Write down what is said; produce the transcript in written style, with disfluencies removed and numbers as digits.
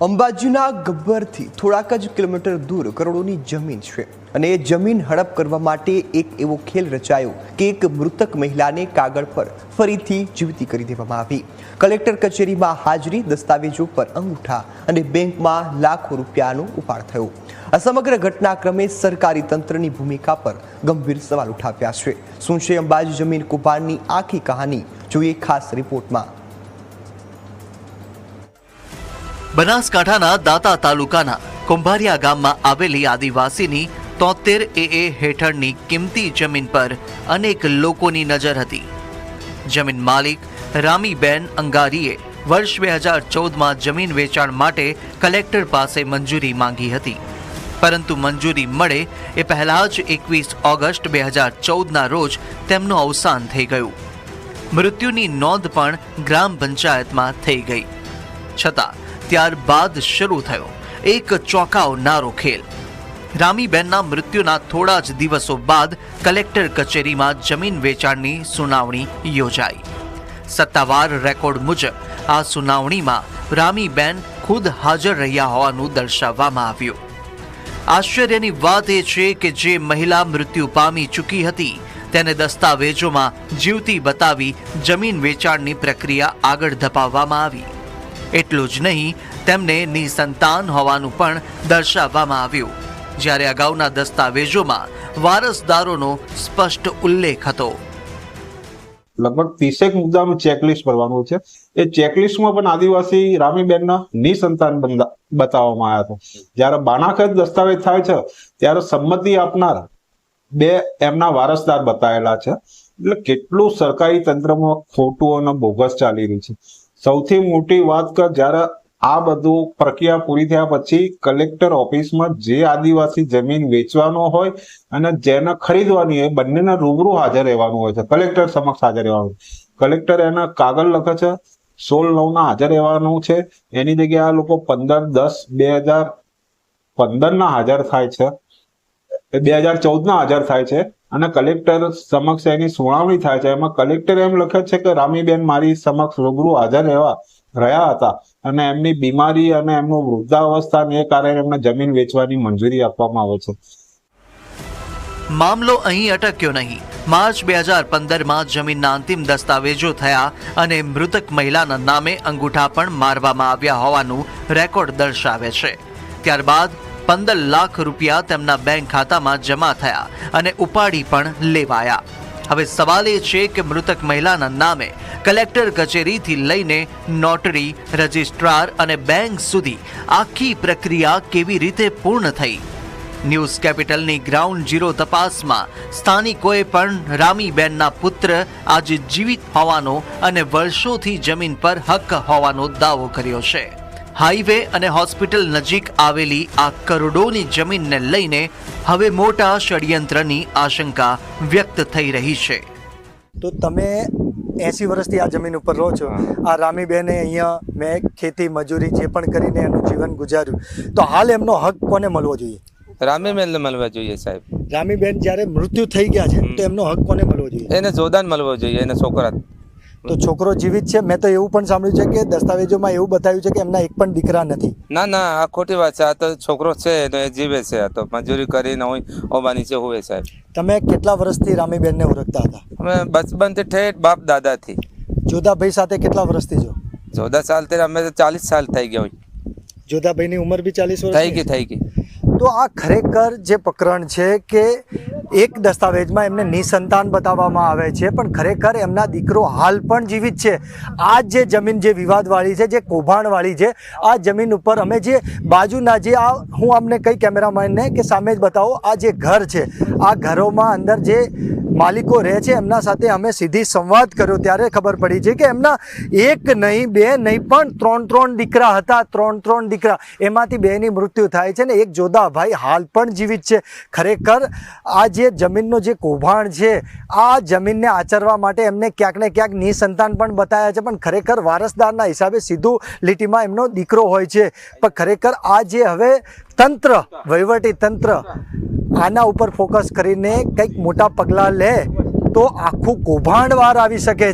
અંબાજીના ગબ્બરથી થોડાક જ કિલોમીટર દૂર કરોડોની જમીન છે અને એ જમીન હડપ કરવા માટે એક એવો ખેલ રચાયો કે એક મૃતક મહિલાને કાગળ પર ફરીથી જીવતી કરી દેવામાં આવી। કલેક્ટર કચેરીમાં હાજરી, દસ્તાવેજો પર અંગૂઠા અને બેંકમાં લાખો રૂપિયાનો ઉપાડ થયો। આ સમગ્ર ઘટનાક્રમે સરકારી તંત્રની ભૂમિકા પર ગંભીર સવાલ ઉઠાવ્યા છે। શું છે અંબાજી જમીન કૌભાંડની આખી કહાની, જોઈએ ખાસ રિપોર્ટમાં। બનાસકાંઠાના દાતા તાલુકાના કુંભારિયા ગામમાં આવેલી આદિવાસીની 73 AA હેઠળની કિંમતી જમીન પર અનેક લોકોની નજર હતી। જમીન માલિક રામીબેન અંગારીએ વર્ષ 2014માં જમીન વેચાણ માટે કલેક્ટર પાસે મંજૂરી માંગી હતી, પરંતુ મંજૂરી મળે એ પહેલા જ 21 ઓગસ્ટ 2014ના રોજ તેમનું અવસાન થઈ ગયું। મૃત્યુની નોંધ પણ ગ્રામ પંચાયતમાં થઈ ગઈ, છતાં ત્યારબાદ શરૂ થયો એક ચોંકાવનારો ખેલ। રામીબેનના મૃત્યુના થોડા જ દિવસો બાદ કલેક્ટર કચેરીમાં જમીન વેચાણની સુનાવણી યોજાઈ। સત્તાવાર રેકોર્ડ મુજબ આ સુનાવણીમાં રામીબેન ખુદ હાજર રહ્યા હોવાનું દર્શાવવામાં આવ્યું। આશ્ચર્યની વાત એ છે કે જે મહિલા મૃત્યુ પામી ચૂકી હતી તેને દસ્તાવેજોમાં જીવતી બતાવી જમીન વેચાણની પ્રક્રિયા આગળ ધપાવવામાં આવી। એટલું જ નહીં, તેમને નિસંતાન હોવાનું પણ દર્શાવવામાં આવ્યું, જ્યારે અગાઉના દસ્તાવેજોમાં વારસદારોનો સ્પષ્ટ ઉલ્લેખ હતો। લગભગ 30 મુદ્દાનું ચેકલિસ્ટ ભરવાનું છે। એ ચેકલિસ્ટમાં પણ આદિવાસી રામીબેનના નિસંતાન બતાવવામાં આવ્યા હતા। જ્યારે બાનાખત દસ્તાવેજ થાય છે ત્યારે સંમતિ આપનાર બે એમના વારસદાર બતાવેલા છે। એટલે કેટલું સરકારી તંત્રમાં ખોટું અને બોગસ ચાલી રહ્યું છે। સૌથી મોટી વાત કે જ્યારે આ બધું પ્રક્રિયા પૂરી થયા પછી કલેક્ટર ઓફિસમાં જે આદિવાસી જમીન વેચવાનો હોય અને જેને ખરીદવાની હોય બંનેને રૂબરૂ હાજર રહેવાનું હોય છે, કલેક્ટર સમક્ષ હાજર રહેવાનું। કલેક્ટર એના કાગળ લખે છે, 16/9 હાજર રહેવાનું છે, એની જગ્યાએ આ લોકો 15/10/2015 હાજર થાય છે, 2014 હાજર થાય છે અને કલેક્ટર સમક્ષ એની સુનાવણી થાય છે। એમાં કલેક્ટર એમ લખે છે કે રામીબેન મારી સમક્ષ રૂબરૂ હાજર રહ્યા હતા અને એમની બીમારી અને એમનું વૃદ્ધાવસ્થાને કારણે એમને જમીન વેચવાની મંજૂરી આપવામાં આવે છે। મામલો અહીં અટક્યો નહીં। માર્ચ 2015માં જમીનના અંતિમ દસ્તાવેજો થયા અને મૃતક મહિલાના નામે અંગૂઠા પણ મારવામાં આવ્યા હોવાનું રેકોર્ડ દર્શાવે છે। ત્યારબાદ 15 લાખ રૂપિયા તેમના બેંક ખાતામાં જમા થયા અને ઉપાડી પણ લેવાયા। હવે સવાલ એ છે કે મૃતક મહિલાના નામે કલેક્ટર કચેરીથી લઈને નોટરી, રજિસ્ટ્રાર અને બેંક સુધી આખી પ્રક્રિયા કેવી રીતે પૂર્ણ થઈ? ન્યૂઝ કેપિટલની ગ્રાઉન્ડ ઝીરો તપાસમાં સ્થાનિકોએ પણ રામીબેનના પુત્ર આજે જીવિત હોવાનો અને વર્ષોથી જમીન પર હક હોવાનો દાવો કર્યો છે। હાઈવે અને હોસ્પિટલ નજીક આવેલી આ કરોડોની જમીનને લઈને હવે મોટા ષડયંત્રની આશંકા વ્યક્ત થઈ રહી છે। તો તમે 80 વર્ષથી આ જમીન ઉપર રહો છો। આ રામીબેને અહીંયા મેં ખેતી મજૂરી જે પણ કરીને એનું જીવન ગુજાર્યું, તો હાલ એમનો હક કોને મળવો જોઈએ? રામીબેનને મળવા જોઈએ સાહેબ। રામીબેન જ્યારે મૃત્યુ થઈ ગયા છે તો એમનો હક કોને મળવો જોઈએ? એને જોદાન મળવો જોઈએ, એને છોકરા। તો છોકરો જીવિત છે? મેં તો એવું પણ સાંભળ્યું છે કે દસ્તાવેજોમાં એવું બતાવ્યું છે કે એમના એક પણ દીકરા નથી। ના ના, આ ખોટી વાત છે। આ તો છોકરો છે તો એ જીવે છે, આ તો મજૂરી કરીને ઓબા નીચે હોય સાહેબ। તમે કેટલા વર્ષથી રામીબેનને ઓળખતા હતા? અમે બચપનથી ઠેઠ બાપ દાદાથી। જોધાભાઈ સાથે કેટલા વર્ષથી છો? જોધા સાલ તે અમે 40 સાલ થઈ ગયા હોય। જોધાભાઈની ઉંમર બી 40 વર્ષ થઈ ગઈ। તો આ ખરેખર જે પ્રકરણ છે કે એક દસ્તાવેજમાં એમને નિસંતાન બતાવવામાં આવે છે, પણ ખરેખર એમના દીકરો હાલ પણ જીવિત છે। આ જે જમીન જે વિવાદવાળી છે, જે કૌભાંડવાળી છે, આ જમીન ઉપર અમે જે બાજુના જે આ હું અમને કઈ કેમેરામેનને કે સામે જ બતાવો, આ જે ઘર છે, આ ઘરોમાં અંદર જે માલિકો રહે છે એમના સાથે અમે સીધી સંવાદ કર્યો ત્યારે ખબર પડી છે કે એમના એક નહીં, બે નહીં, પણ 3 દીકરા હતા। 3 દીકરા, એમાંથી 2ની મૃત્યુ થાય છે ને એક જોધાભાઈ હાલ પણ જીવિત છે। ખરેખર આ જે જમીનનો જે કૌભાંડ છે, આ જમીનને આચરવા માટે એમને ક્યાંક ને ક્યાંક નિસંતાન પણ બતાવ્યા છે, પણ ખરેખર વારસદારના હિસાબે સીધું લીટીમાં એમનો દીકરો હોય છે। પણ ખરેખર આ જે હવે તંત્ર, વહીવટી તંત્ર આના ઉપર ફોકસ કરીને કંઈક મોટા પગલાં લે તો આખું કૌભાંડ બહાર આવી શકે છે।